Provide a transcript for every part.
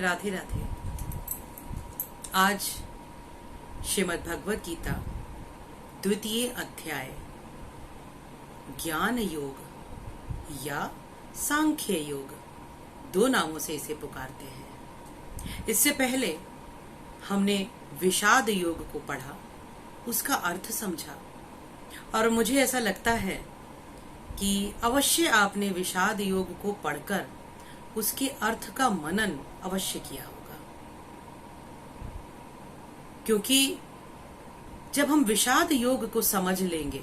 राधे राधे। आज श्रीमद् भगवत गीता द्वितीय अध्याय ज्ञान योग या सांख्य योग, दो नामों से इसे पुकारते हैं। इससे पहले हमने विषाद योग को पढ़ा, उसका अर्थ समझा, और मुझे ऐसा लगता है कि अवश्य आपने विषाद योग को पढ़कर उसके अर्थ का मनन अवश्य किया होगा, क्योंकि जब हम विषाद योग को समझ लेंगे,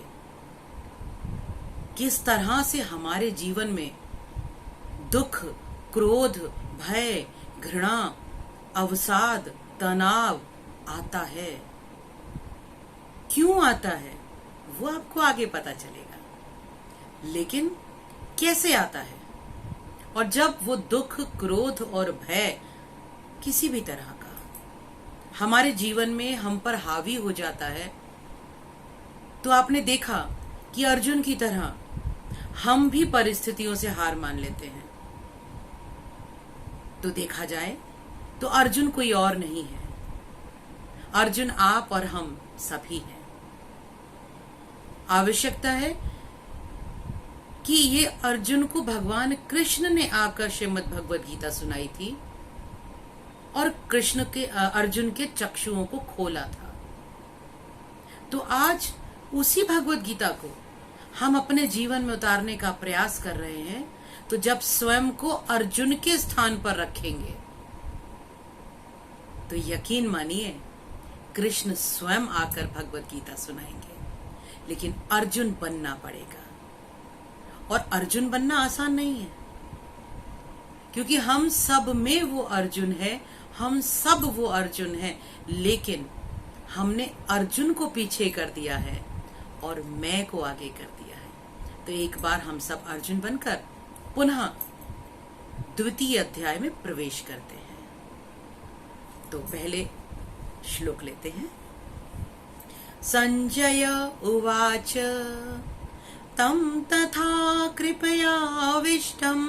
किस तरह से हमारे जीवन में दुख, क्रोध, भय, घृणा, अवसाद, तनाव आता है, क्यों आता है वो आपको आगे पता चलेगा, लेकिन कैसे आता है। और जब वो दुख, क्रोध और भय किसी भी तरह का हमारे जीवन में हम पर हावी हो जाता है, तो आपने देखा कि अर्जुन की तरह हम भी परिस्थितियों से हार मान लेते हैं। तो देखा जाए तो अर्जुन कोई और नहीं है, अर्जुन आप और हम सभी हैं। आवश्यकता है कि ये अर्जुन को भगवान कृष्ण ने आकर श्रीमद् भगवत गीता सुनाई थी और कृष्ण के अर्जुन के चक्षुओं को खोला था। तो आज उसी भगवत गीता को हम अपने जीवन में उतारने का प्रयास कर रहे हैं। तो जब स्वयं को अर्जुन के स्थान पर रखेंगे तो यकीन मानिए कृष्ण स्वयं आकर भगवत गीता सुनाएंगे, लेकिन अर्जुन बनना पड़ेगा। और अर्जुन बनना आसान नहीं है, क्योंकि हम सब में वो अर्जुन है, हम सब वो अर्जुन है, लेकिन हमने अर्जुन को पीछे कर दिया है और मैं को आगे कर दिया है। तो एक बार हम सब अर्जुन बनकर पुनः द्वितीय अध्याय में प्रवेश करते हैं। तो पहले श्लोक लेते हैं। संजय उवाच तं तथा कृपयाविष्टम्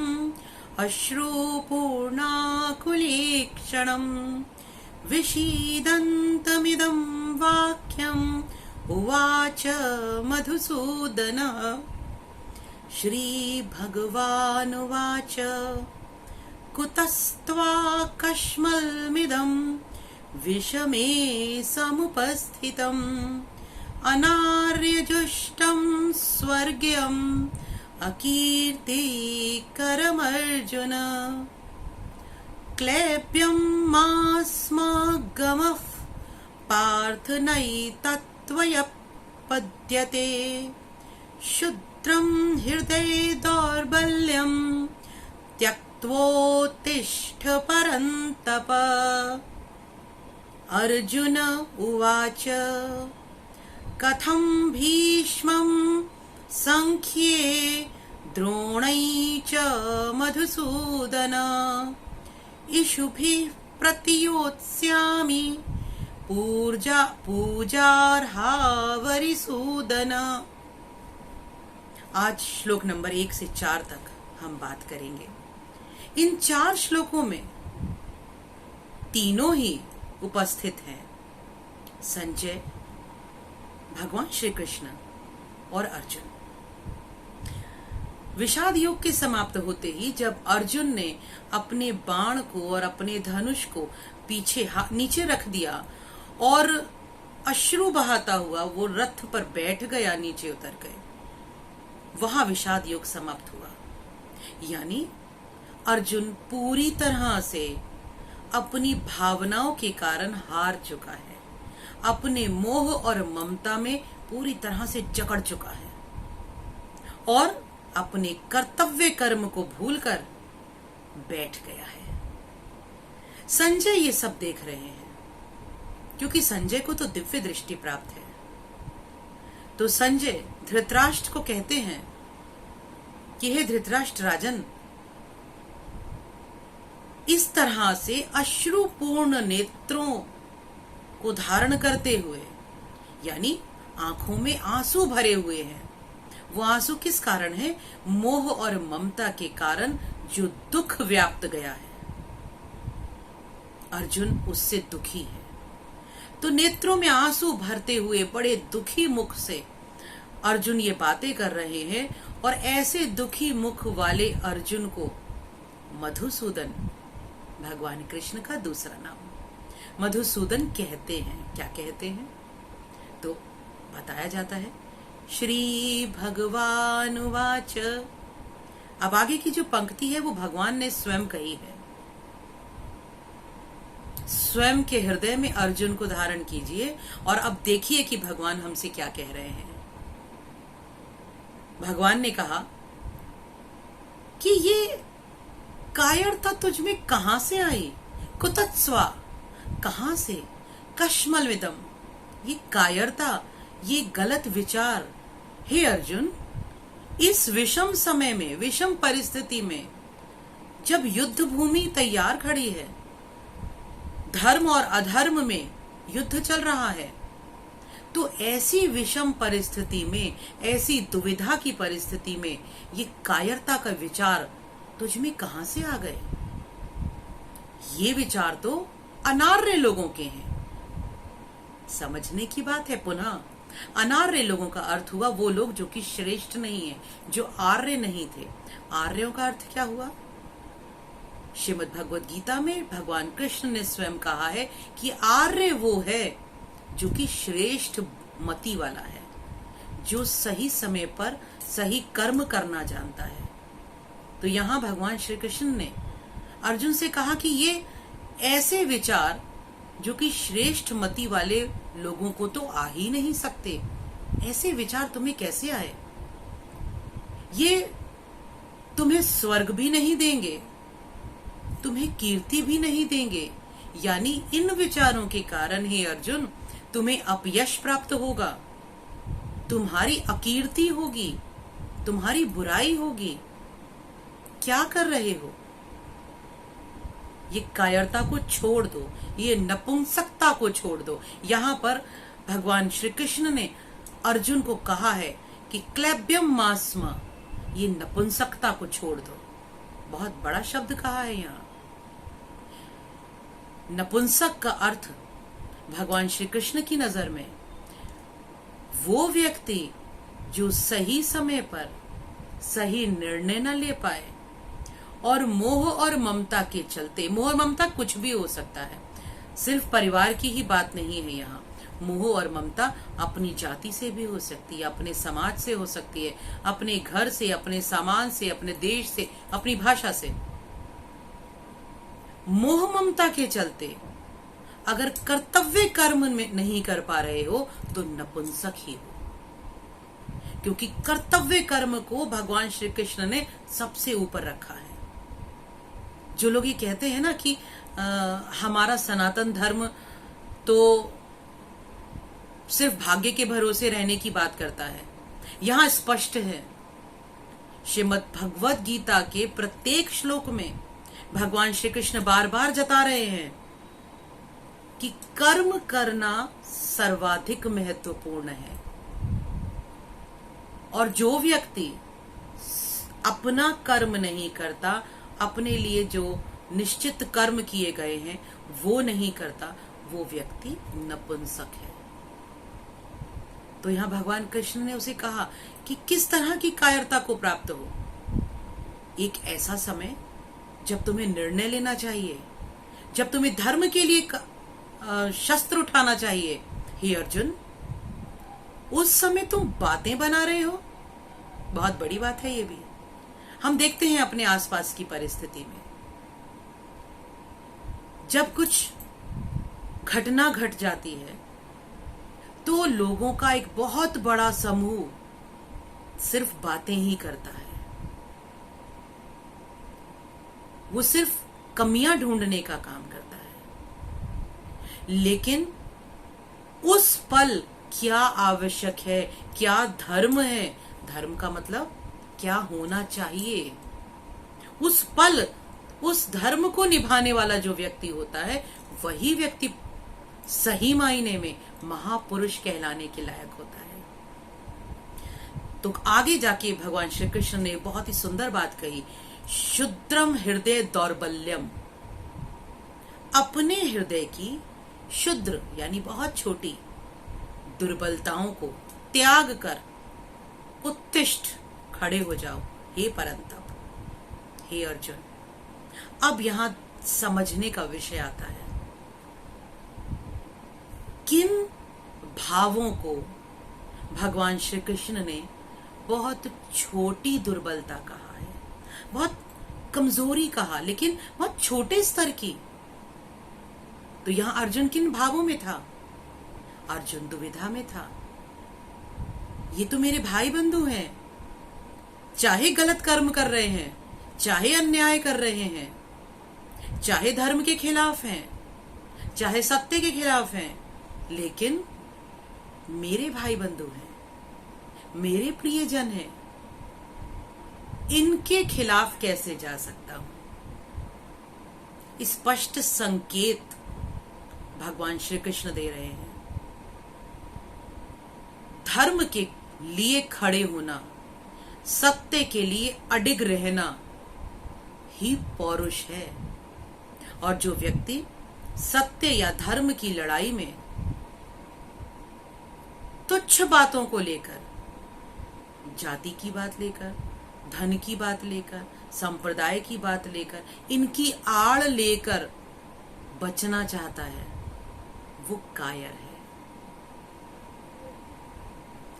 अश्रुपूर्णाकुलीक्षणम् विषीदन्तमिदं वाक्यम् उवाच मधुसूदनः। श्रीभगवानुवाच कुतस्त्वाकस्मलमिदं विषमे समुपस्थितम् अनार्यजुष्टं स्वर्ग्यम् अकीर्तिकरमर्जुन। क्लेब्यं मास्मगमः पार्थ नैतत्त्वयपद्यते। क्षुद्रं हृदये दौर्बल्यं त्यक्त्वोत्तिष्ठ परन्तप। अर्जुन उवाच कथं भीष्मं संख्ये द्रोणै च मधुसूदन। इषुभिः प्रतियोत्स्यामि पूजार्हा वरिसूदन। आज श्लोक नंबर 1 से 4 तक हम बात करेंगे। इन 4 श्लोकों में तीनों ही उपस्थित हैं, संजय, भगवान श्री कृष्ण और अर्जुन। विषाद योग के समाप्त होते ही जब अर्जुन ने अपने बाण को और अपने धनुष को पीछे नीचे रख दिया और अश्रु बहाता हुआ वो रथ पर बैठ गया, नीचे उतर गए, वहां विषाद योग समाप्त हुआ। यानी अर्जुन पूरी तरह से अपनी भावनाओं के कारण हार चुका है, अपने मोह और ममता में पूरी तरह से जकड़ चुका है और अपने कर्तव्य कर्म को भूलकर बैठ गया है। संजय ये सब देख रहे हैं, क्योंकि संजय को तो दिव्य दृष्टि प्राप्त है। तो संजय धृतराष्ट्र को कहते हैं कि हे धृतराष्ट्र राजन, इस तरह से अश्रुपूर्ण नेत्रों को धारण करते हुए, यानी आंखों में आंसू भरे हुए हैं, वो आंसू किस कारण है? मोह और ममता के कारण जो दुख व्याप्त गया है। अर्जुन उससे दुखी है। तो नेत्रों में आंसू भरते हुए बड़े दुखी मुख से अर्जुन ये बातें कर रहे हैं। और ऐसे दुखी मुख वाले अर्जुन को मधुसूदन, भगवान कृष्ण का दूसरा नाम मधुसूदन कहते हैं। क्या कहते हैं तो बताया जाता है, श्री भगवान वाच। अब आगे की जो पंक्ति है वो भगवान ने स्वयं कही है। स्वयं के हृदय में अर्जुन को धारण कीजिए और अब देखिए कि भगवान हमसे क्या कह रहे हैं। भगवान ने कहा कि ये कायरता तुझ में कहां से आई, कुतत्स्वा, कहां से, कश्मल विदम, ये कायरता, ये गलत विचार। हे अर्जुन, इस विषम समय में, विषम परिस्थिति में, जब युद्ध भूमि तैयार खड़ी है, धर्म और अधर्म में युद्ध चल रहा है, तो ऐसी विषम परिस्थिति में, ऐसी दुविधा की परिस्थिति में ये कायरता का विचार तुझ में कहां से आ गए? ये विचार तो अनार्य लोगों के हैं। समझने की बात है। पुनः अनार्य लोगों का अर्थ हुआ वो लोग जो कि श्रेष्ठ नहीं है, जो आर्य नहीं थे। आर्यों का अर्थ क्या हुआ? श्रीमद् भगवद गीता में भगवान कृष्ण ने स्वयं कहा है कि आर्य वो है जो कि श्रेष्ठ मति वाला है, जो सही समय पर सही कर्म करना जानता है। तो यहां भगवान श्री कृष्ण ने अर्जुन से कहा कि ये ऐसे विचार जो कि श्रेष्ठ मति वाले लोगों को तो आ ही नहीं सकते, ऐसे विचार तुम्हें कैसे आए? ये तुम्हें स्वर्ग भी नहीं देंगे, तुम्हें कीर्ति भी नहीं देंगे। यानी इन विचारों के कारण हे अर्जुन तुम्हें अपयश प्राप्त होगा, तुम्हारी अकीर्ति होगी, तुम्हारी बुराई होगी। क्या कर रहे हो? ये कायरता को छोड़ दो, ये नपुंसकता को छोड़ दो। यहां पर भगवान श्री कृष्ण ने अर्जुन को कहा है कि क्लैब्यम मास्मा, ये नपुंसकता को छोड़ दो। बहुत बड़ा शब्द कहा है यहां। नपुंसक का अर्थ भगवान श्री कृष्ण की नजर में वो व्यक्ति जो सही समय पर सही निर्णय न ले पाए और मोह और ममता के चलते, मोह और ममता कुछ भी हो सकता है, सिर्फ परिवार की ही बात नहीं है यहाँ। मोह और ममता अपनी जाति से भी हो सकती है, अपने समाज से हो सकती है, अपने घर से, अपने सामान से, अपने देश से, अपनी भाषा से। मोह ममता के चलते अगर कर्तव्य कर्म में नहीं कर पा रहे हो तो नपुंसक ही हो, क्योंकि कर्तव्य कर्म को भगवान श्री कृष्ण ने सबसे ऊपर रखा है। जो लोग ये कहते हैं ना कि हमारा सनातन धर्म तो सिर्फ भाग्य के भरोसे रहने की बात करता है, यहां स्पष्ट है श्रीमद् भगवद गीता के प्रत्येक श्लोक में भगवान श्री कृष्ण बार बार जता रहे हैं कि कर्म करना सर्वाधिक महत्वपूर्ण है। और जो व्यक्ति अपना कर्म नहीं करता, अपने लिए जो निश्चित कर्म किए गए हैं वो नहीं करता, वो व्यक्ति नपुंसक है। तो यहां भगवान कृष्ण ने उसे कहा कि किस तरह की कायरता को प्राप्त हो। एक ऐसा समय जब तुम्हें निर्णय लेना चाहिए, जब तुम्हें धर्म के लिए शस्त्र उठाना चाहिए। हे अर्जुन, उस समय तुम बातें बना रहे हो। बहुत बड़ी बात है ये भी। हम देखते हैं अपने आसपास की परिस्थिति में, जब कुछ घटना घट जाती है तो लोगों का एक बहुत बड़ा समूह सिर्फ बातें ही करता है। वो सिर्फ कमियां ढूंढने का काम करता है। लेकिन उस पल क्या आवश्यक है, क्या धर्म है, धर्म का मतलब क्या होना चाहिए, उस पल उस धर्म को निभाने वाला जो व्यक्ति होता है वही व्यक्ति सही मायने में महापुरुष कहलाने के लायक होता है। तो आगे जाके भगवान श्री कृष्ण ने बहुत ही सुंदर बात कही, शुद्रम हृदय दौर्बल्यम। अपने हृदय की क्षुद्र यानी बहुत छोटी दुर्बलताओं को त्याग कर उत्तिष्ठ, खड़े हो जाओ हे परंतप, हे अर्जुन। अब यहां समझने का विषय आता है, किन भावों को भगवान श्री कृष्ण ने बहुत छोटी दुर्बलता कहा है, बहुत कमजोरी कहा, लेकिन बहुत छोटे स्तर की। तो यहां अर्जुन किन भावों में था? अर्जुन दुविधा में था। ये तो मेरे भाई बंधु हैं, चाहे गलत कर्म कर रहे हैं, चाहे अन्याय कर रहे हैं, चाहे धर्म के खिलाफ हैं, चाहे सत्य के खिलाफ हैं, लेकिन मेरे भाई बंधु हैं, मेरे प्रियजन हैं, इनके खिलाफ कैसे जा सकता हूं? स्पष्ट संकेत भगवान श्री कृष्ण दे रहे हैं। धर्म के लिए खड़े होना, सत्य के लिए अडिग रहना ही पौरुष है। और जो व्यक्ति सत्य या धर्म की लड़ाई में तुच्छ बातों को लेकर, जाति की बात लेकर, धन की बात लेकर, संप्रदाय की बात लेकर, इनकी आड़ लेकर बचना चाहता है, वो कायर है।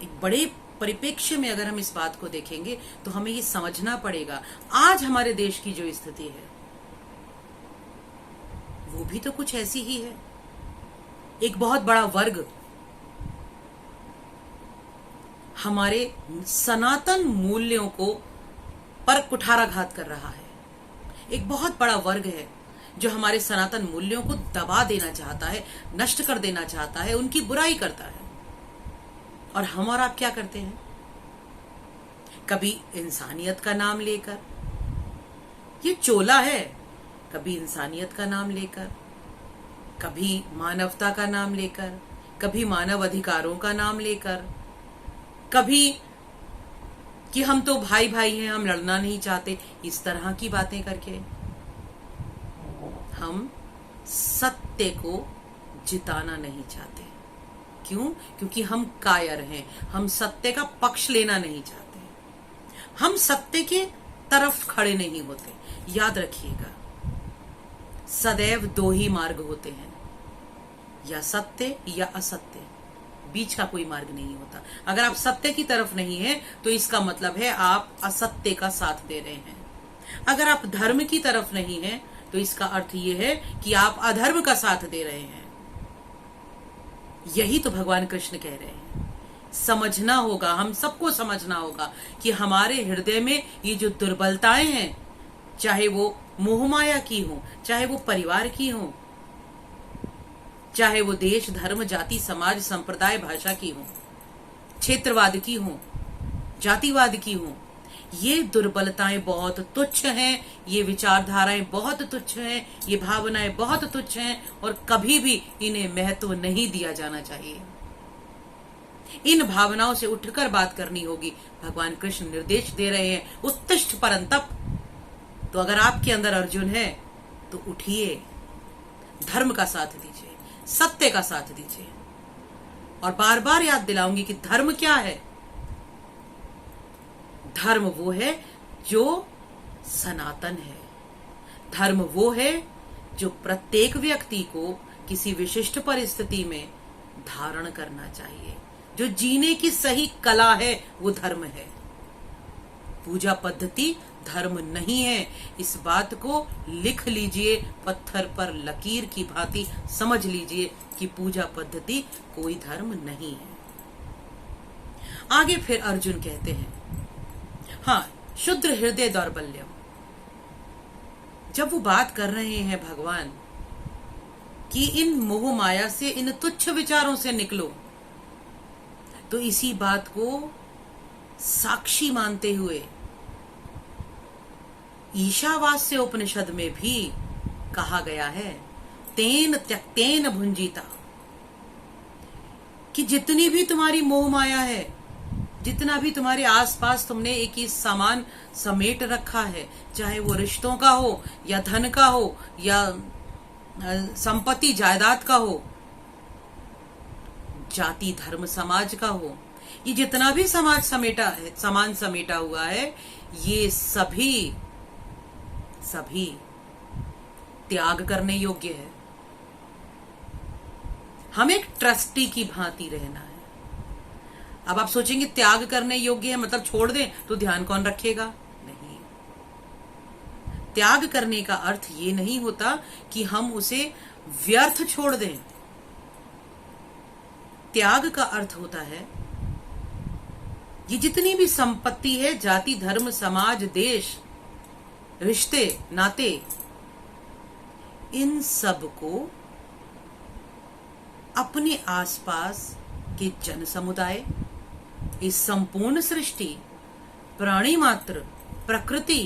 एक बड़े परिप्रेक्ष्य में अगर हम इस बात को देखेंगे तो हमें ये समझना पड़ेगा, आज हमारे देश की जो स्थिति है वो भी तो कुछ ऐसी ही है। एक बहुत बड़ा वर्ग हमारे सनातन मूल्यों को पर कुठाराघात कर रहा है। एक बहुत बड़ा वर्ग है जो हमारे सनातन मूल्यों को दबा देना चाहता है, नष्ट कर देना चाहता है, उनकी बुराई करता है। और हम और आप क्या करते हैं? कभी इंसानियत का नाम लेकर, ये चोला है, कभी इंसानियत का नाम लेकर, कभी मानवता का नाम लेकर, कभी मानव अधिकारों का नाम लेकर, कभी कि हम तो भाई भाई हैं, हम लड़ना नहीं चाहते, इस तरह की बातें करके हम सत्य को जिताना नहीं चाहते। क्यों? क्योंकि हम कायर हैं, हम सत्य का पक्ष लेना नहीं चाहते, हम सत्य के तरफ खड़े नहीं होते। याद रखिएगा, सदैव दो ही मार्ग होते हैं, या सत्य या असत्य, बीच का कोई मार्ग नहीं होता। अगर आप सत्य की तरफ नहीं हैं तो इसका मतलब है आप असत्य का साथ दे रहे हैं। अगर आप धर्म की तरफ नहीं हैं तो इसका अर्थ यह है कि आप अधर्म का साथ दे रहे हैं। यही तो भगवान कृष्ण कह रहे हैं। समझना होगा, हम सबको समझना होगा कि हमारे हृदय में ये जो दुर्बलताएं हैं, चाहे वो मोह माया की हो, चाहे वो परिवार की हो, चाहे वो देश, धर्म, जाति, समाज, संप्रदाय, भाषा की हो, क्षेत्रवाद की हो, जातिवाद की हो, ये दुर्बलताएं बहुत तुच्छ हैं, ये विचारधाराएं बहुत तुच्छ हैं, ये भावनाएं बहुत तुच्छ हैं और कभी भी इन्हें महत्व नहीं दिया जाना चाहिए। इन भावनाओं से उठकर बात करनी होगी। भगवान कृष्ण निर्देश दे रहे हैं, उत्तिष्ठ परंतप। तो अगर आपके अंदर अर्जुन है तो उठिए, धर्म का साथ दीजिए, सत्य का साथ दीजिए। और बार बार याद दिलाऊंगी कि धर्म क्या है। धर्म वो है जो सनातन है, धर्म वो है जो प्रत्येक व्यक्ति को किसी विशिष्ट परिस्थिति में धारण करना चाहिए, जो जीने की सही कला है, वो धर्म है। पूजा पद्धति धर्म नहीं है। इस बात को लिख लीजिए, पत्थर पर लकीर की भांति समझ लीजिए कि पूजा पद्धति कोई धर्म नहीं है। आगे फिर अर्जुन कहते हैं, हाँ, शुद्र हृदय दौर्बल्यम। जब वो बात कर रहे हैं भगवान कि इन मोह माया से, इन तुच्छ विचारों से निकलो, तो इसी बात को साक्षी मानते हुए ईशावास्य उपनिषद में भी कहा गया है, तेन त्यक्तेन भुंजीता, कि जितनी भी तुम्हारी मोह माया है, जितना भी तुम्हारे आसपास तुमने एक ही सामान समेट रखा है, चाहे वो रिश्तों का हो या धन का हो या संपत्ति जायदाद का हो, जाति धर्म समाज का हो, ये जितना भी समाज समेटा है, समान समेटा हुआ है, ये सभी त्याग करने योग्य है। हमें एक ट्रस्टी की भांति रहना है। अब आप सोचेंगे त्याग करने योग्य है मतलब छोड़ दें तो ध्यान कौन रखेगा? नहीं। त्याग करने का अर्थ ये नहीं होता कि हम उसे व्यर्थ छोड़ दें। त्याग का अर्थ होता है ये जितनी भी संपत्ति है, जाति धर्म समाज देश रिश्ते नाते, इन सब को अपने आसपास के जन समुदाय, इस संपूर्ण सृष्टि, प्राणी मात्र, प्रकृति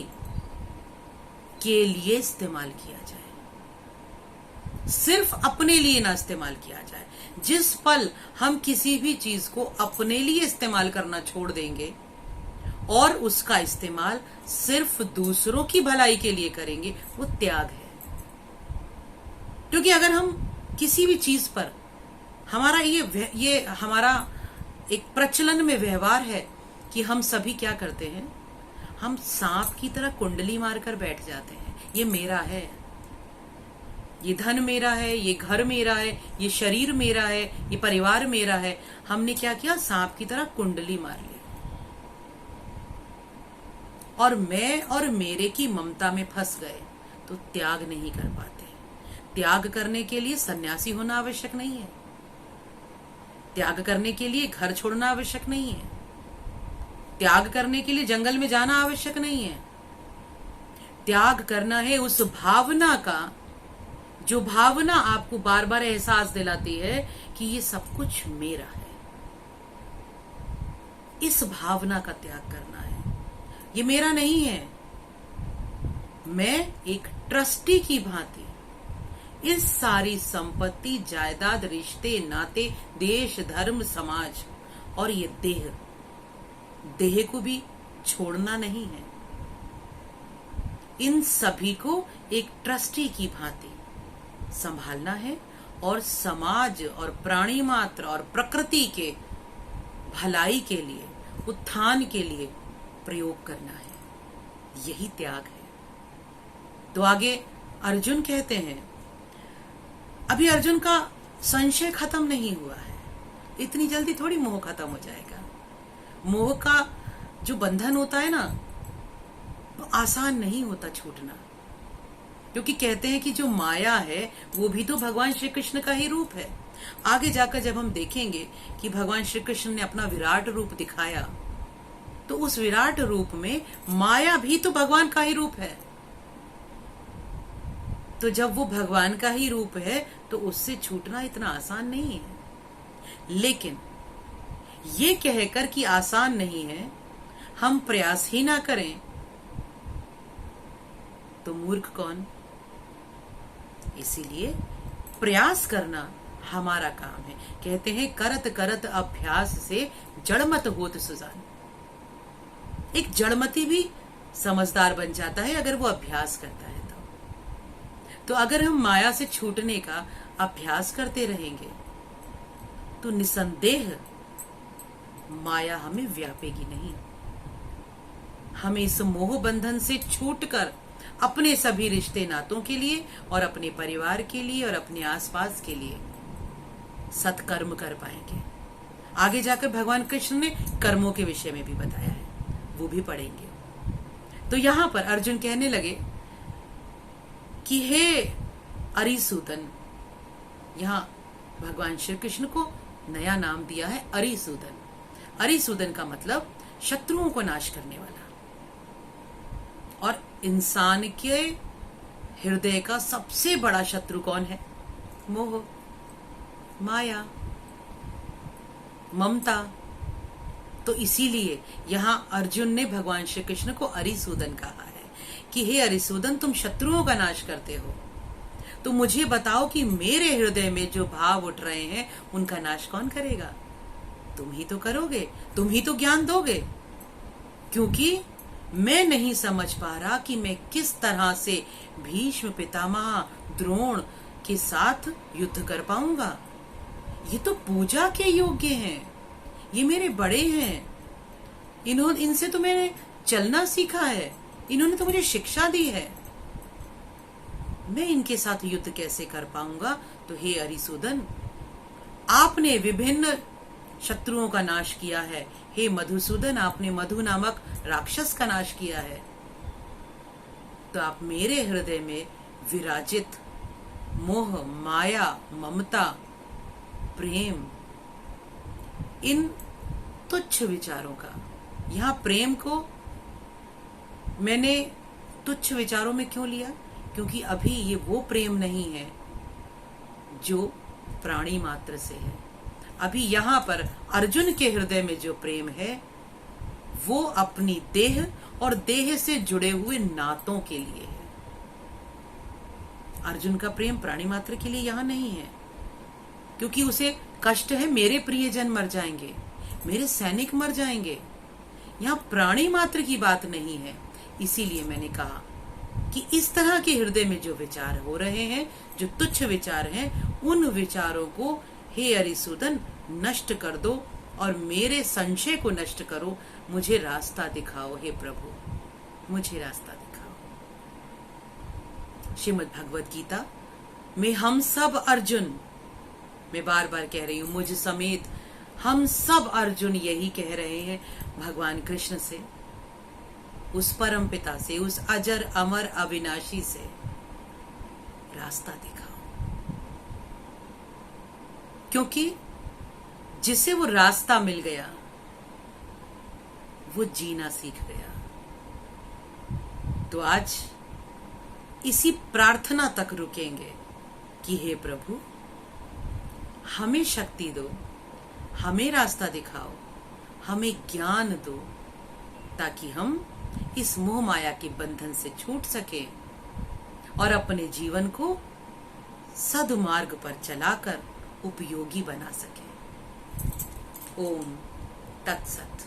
के लिए इस्तेमाल किया जाए। सिर्फ अपने लिए ना इस्तेमाल किया जाए। जिस पल हम किसी भी चीज को अपने लिए इस्तेमाल करना छोड़ देंगे और उसका इस्तेमाल सिर्फ दूसरों की भलाई के लिए करेंगे, वो त्याग है। क्योंकि अगर हम किसी भी चीज पर हमारा ये हमारा एक प्रचलन में व्यवहार है कि हम सभी क्या करते हैं, हम सांप की तरह कुंडली मारकर बैठ जाते हैं। ये मेरा है, ये धन मेरा है, ये घर मेरा है, ये शरीर मेरा है, ये परिवार मेरा है। हमने क्या किया? सांप की तरह कुंडली मार ली और मैं और मेरे की ममता में फंस गए, तो त्याग नहीं कर पाते। त्याग करने के लिए सन्यासी होना आवश्यक नहीं है। त्याग करने के लिए घर छोड़ना आवश्यक नहीं है। त्याग करने के लिए जंगल में जाना आवश्यक नहीं है। त्याग करना है उस भावना का, जो भावना आपको बार बार एहसास दिलाती है कि ये सब कुछ मेरा है। इस भावना का त्याग करना है। ये मेरा नहीं है। मैं एक ट्रस्टी की भांति इस सारी संपत्ति जायदाद रिश्ते नाते देश धर्म समाज और ये देह को भी छोड़ना नहीं है। इन सभी को एक ट्रस्टी की भांति संभालना है और समाज और प्राणी मात्र और प्रकृति के भलाई के लिए, उत्थान के लिए प्रयोग करना है। यही त्याग है। तो आगे अर्जुन कहते हैं, अभी अर्जुन का संशय खत्म नहीं हुआ है। इतनी जल्दी थोड़ी मोह खत्म हो जाएगा। मोह का जो बंधन होता है ना, वो आसान नहीं होता छूटना। क्योंकि कहते हैं कि जो माया है वो भी तो भगवान श्री कृष्ण का ही रूप है। आगे जाकर जब हम देखेंगे कि भगवान श्री कृष्ण ने अपना विराट रूप दिखाया, तो उस विराट रूप में माया भी तो भगवान का ही रूप है। तो जब वो भगवान का ही रूप है तो उससे छूटना इतना आसान नहीं है। लेकिन ये कहकर कि आसान नहीं है, हम प्रयास ही ना करें तो मूर्ख कौन? इसीलिए प्रयास करना हमारा काम है। कहते हैं करत करत अभ्यास से जड़मत होत सुजान। एक जड़मती भी समझदार बन जाता है अगर वो अभ्यास करता है। तो अगर हम माया से छूटने का अभ्यास करते रहेंगे तो निसंदेह माया हमें व्यापेगी नहीं। हमें इस मोह बंधन से छूटकर अपने सभी रिश्ते नातों के लिए और अपने परिवार के लिए और अपने आसपास के लिए सत्कर्म कर पाएंगे। आगे जाकर भगवान कृष्ण ने कर्मों के विषय में भी बताया है, वो भी पढ़ेंगे। तो यहां पर अर्जुन कहने लगे कि हे अरिसूदन, यहां भगवान श्री कृष्ण को नया नाम दिया है अरिसूदन। अरिसूदन का मतलब शत्रुओं को नाश करने वाला। और इंसान के हृदय का सबसे बड़ा शत्रु कौन है? मोह, माया, ममता। तो इसीलिए यहां अर्जुन ने भगवान श्री कृष्ण को अरिसूदन कहा है कि हे अरिसूदन, तुम शत्रुओं का नाश करते हो, तो मुझे बताओ कि मेरे हृदय में जो भाव उठ रहे हैं उनका नाश कौन करेगा? तुम ही तो करोगे, तुम ही तो ज्ञान दोगे। क्योंकि मैं नहीं समझ पा रहा कि मैं किस तरह से भीष्म पितामह, द्रोण, के साथ युद्ध कर पाऊंगा? ये तो पूजा के योग्य हैं, ये मेरे बड़े हैं, इनसे तो मैंने चलना सीखा है, इन्होंने तो मुझे शिक्षा दी है, मैं इनके साथ युद्ध कैसे कर पाऊंगा? तो हे अरिसूदन, आपने विभिन्न शत्रुओं का नाश किया है। हे मधुसूदन, आपने मधु नामक राक्षस का नाश किया है। तो आप मेरे हृदय में विराजित मोह, माया, ममता, प्रेम, इन तुच्छ विचारों का, यहां प्रेम को मैंने तुच्छ विचारों में क्यों लिया? क्योंकि अभी ये वो प्रेम नहीं है जो प्राणी मात्र से है। अभी यहां पर अर्जुन के हृदय में जो प्रेम है वो अपनी देह और देह से जुड़े हुए नातों के लिए है। अर्जुन का प्रेम प्राणी मात्र के लिए यहां नहीं है, क्योंकि उसे कष्ट है, मेरे प्रियजन मर जाएंगे, मेरे सैनिक मर जाएंगे। यहां प्राणी मात्र की बात नहीं है। इसीलिए मैंने कहा कि इस तरह के हृदय में जो विचार हो रहे हैं, जो तुच्छ विचार हैं, उन विचारों को हे अरिसूदन नष्ट कर दो और मेरे संशय को नष्ट करो। मुझे रास्ता दिखाओ हे प्रभु, मुझे रास्ता दिखाओ। श्रीमद् भगवत गीता में हम सब अर्जुन, मैं बार बार कह रही हूं, मुझ समेत हम सब अर्जुन यही कह रहे हैं भगवान कृष्ण से, उस परम पिता से, उस अजर अमर अविनाशी से, रास्ता दिखाओ। क्योंकि जिसे वो रास्ता मिल गया वो जीना सीख गया। तो आज इसी प्रार्थना तक रुकेंगे कि हे प्रभु, हमें शक्ति दो, हमें रास्ता दिखाओ, हमें ज्ञान दो, ताकि हम इस मोह माया के बंधन से छूट सके और अपने जीवन को सद्मार्ग पर चलाकर उपयोगी बना सके। ओम तत्सत।